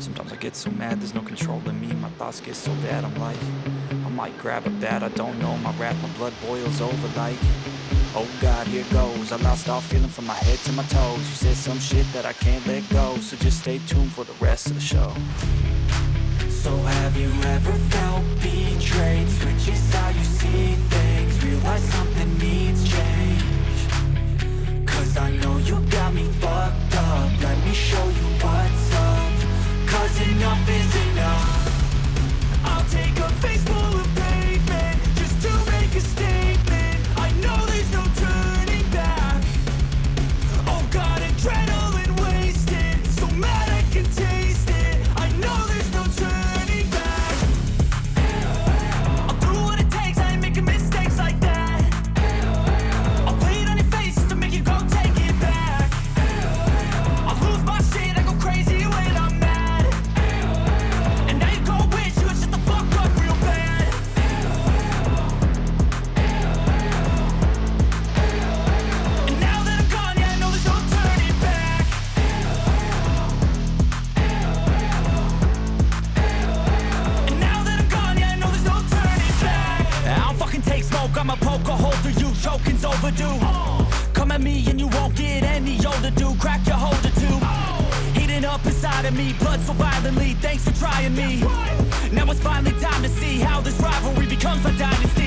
Sometimes I get so mad, there's no control in me. My thoughts get so bad, I'm like, I might grab a bat, I don't know. My wrath, my blood boils over like, oh God, here goes. I lost all feeling from my head to my toes. You said some shit that I can't let go, so just stay tuned for the rest of the show. So have you ever felt betrayed? Switches how you see things, realize something needs change. Cause I know you got me fucked up, let me show you what's up. Cause enough is enough. I'll take a face full of pavement just to make a statement. I know there's no turning back. Oh God, adrenaline wasted, so mad I can taste it. I know there's no turning back. I'll do what it takes, I ain't making mistakes like that. I'll play it on your face to make you go take it back. I'll lose my shit, I go crazy when I'm mad. And now you go wish you would shut the fuck up real bad. And now that I'm gone, yeah, I know there's no turning back. And now that I'm gone, yeah, I know there's no turning back. I don't fucking take smoke, I'm a poker holder, you choking's overdue. Come at me and you won't get any older, dude. Crack your holder too. Heating up inside of me, blood so violently, thanks for trying me. Now it's finally time to see how this rivalry becomes a dynasty.